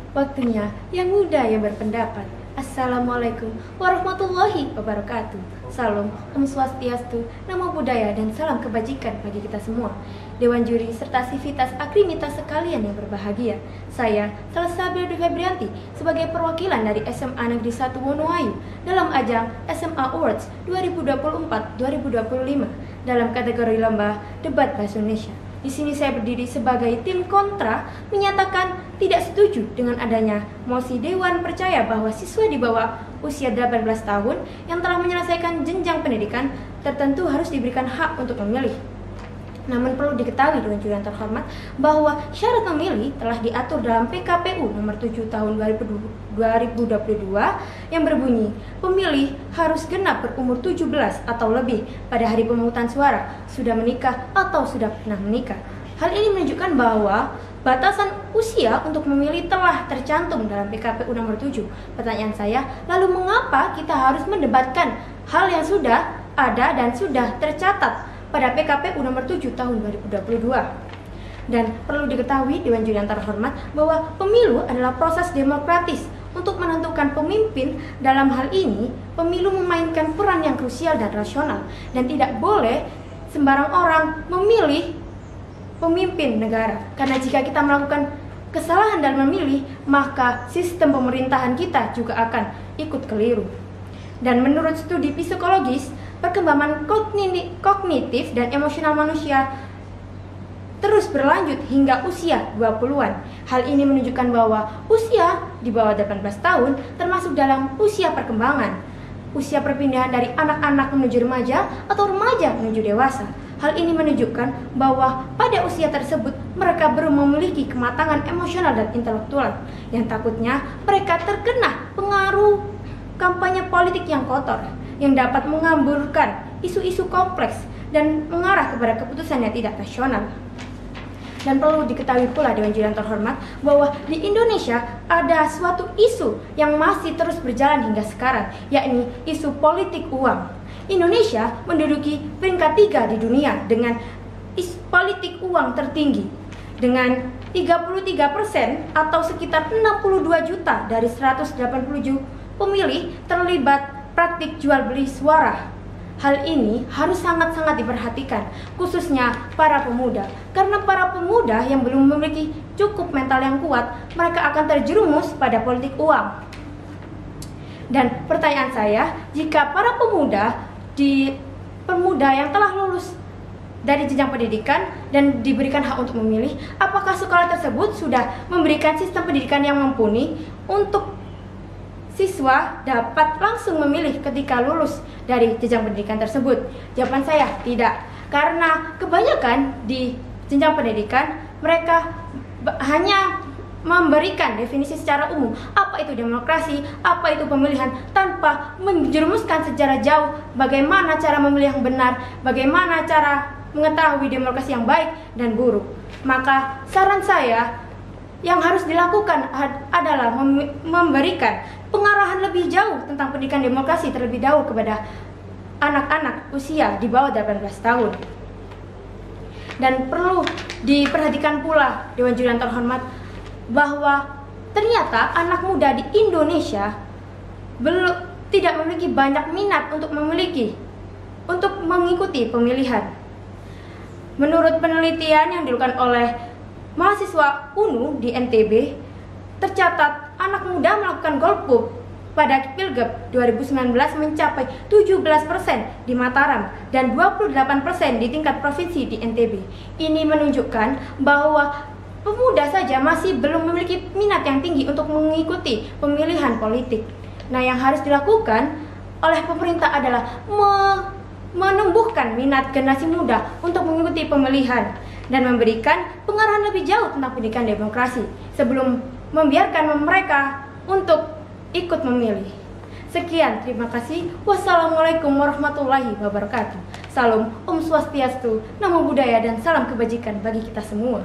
Waktunya yang muda yang berpendapat. Assalamualaikum warahmatullahi wabarakatuh. Salam Om Swastiastu, Namo Buddhaya, dan salam kebajikan bagi kita semua. Dewan juri serta sivitas akrimitas sekalian yang berbahagia. Saya Salsabila Dwi Febrianti sebagai perwakilan dari SMA Negeri 1 Wonoayu dalam ajang SMA Awards 2024-2025 dalam kategori lomba debat bahasa Indonesia. Di sini saya berdiri sebagai tim kontra menyatakan tidak setuju dengan adanya mosi Dewan percaya bahwa siswa di bawah usia 18 tahun yang telah menyelesaikan jenjang pendidikan tertentu harus diberikan hak untuk memilih. Namun perlu diketahui Dewan juri yang terhormat bahwa syarat memilih telah diatur dalam PKPU nomor 7 tahun 2022 yang berbunyi pemilih harus genap berumur 17 atau lebih pada hari pemungutan suara, sudah menikah atau sudah pernah menikah. Hal ini menunjukkan bahwa batasan usia untuk memilih telah tercantum dalam PKPU nomor 7. Pertanyaan saya, lalu mengapa kita harus mendebatkan hal yang sudah ada dan sudah tercatat pada PKPU nomor 7 tahun 2022. Dan perlu diketahui Dewan juri yang terhormat bahwa pemilu adalah proses demokratis untuk menentukan pemimpin. Dalam hal ini, pemilu memainkan peran yang krusial dan rasional dan tidak boleh sembarang orang memilih pemimpin negara. Karena jika kita melakukan kesalahan dalam memilih, maka sistem pemerintahan kita juga akan ikut keliru. Dan menurut studi psikologis, perkembangan kognitif dan emosional manusia terus berlanjut hingga usia 20-an. Hal ini menunjukkan bahwa usia di bawah 18 tahun termasuk dalam usia perkembangan, usia perpindahan dari anak-anak menuju remaja atau remaja menuju dewasa. Hal ini menunjukkan bahwa pada usia tersebut mereka belum memiliki kematangan emosional dan intelektual, yang takutnya mereka terkena pengaruh kampanye politik yang kotor yang dapat mengamburkan isu-isu kompleks dan mengarah kepada keputusan yang tidak rasional. Dan perlu diketahui pula Dewan juri yang terhormat bahwa di Indonesia ada suatu isu yang masih terus berjalan hingga sekarang, yakni isu politik uang. Indonesia menduduki peringkat 3 di dunia dengan isu politik uang tertinggi dengan 33% atau sekitar 62 juta dari 187 pemilih terlibat praktik jual beli suara. Hal ini harus sangat-sangat diperhatikan, khususnya para pemuda. Karena para pemuda yang belum memiliki cukup mental yang kuat, mereka akan terjerumus pada politik uang. Dan pertanyaan saya, jika para pemuda yang telah lulus dari jenjang pendidikan dan diberikan hak untuk memilih, apakah sekolah tersebut sudah memberikan sistem pendidikan yang mumpuni untuk siswa dapat langsung memilih ketika lulus dari jenjang pendidikan tersebut? Jawaban saya tidak, karena kebanyakan di jenjang pendidikan mereka hanya memberikan definisi secara umum apa itu demokrasi, apa itu pemilihan, tanpa menjerumuskan secara jauh bagaimana cara memilih yang benar, bagaimana cara mengetahui demokrasi yang baik dan buruk. Maka saran saya yang harus dilakukan adalah memberikan pengarahan lebih jauh tentang pendidikan demokrasi terlebih dahulu kepada anak-anak usia di bawah 18 tahun. Dan perlu diperhatikan pula Dewan juri yang terhormat bahwa ternyata anak muda di Indonesia tidak memiliki banyak minat untuk mengikuti pemilihan. Menurut penelitian yang dilakukan oleh mahasiswa UNU di NTB, tercatat anak muda melakukan golput pada Pilgub 2019 mencapai 17% di Mataram dan 28% di tingkat provinsi di NTB. Ini menunjukkan bahwa pemuda saja masih belum memiliki minat yang tinggi untuk mengikuti pemilihan politik. Nah, yang harus dilakukan oleh pemerintah adalah menumbuhkan minat generasi muda untuk mengikuti pemilihan dan memberikan pengarahan lebih jauh tentang pendidikan demokrasi sebelum membiarkan mereka untuk ikut memilih. Sekian, terima kasih. Wassalamualaikum warahmatullahi wabarakatuh. Salam Om Swastiastu, Namo Buddhaya, dan salam kebajikan bagi kita semua.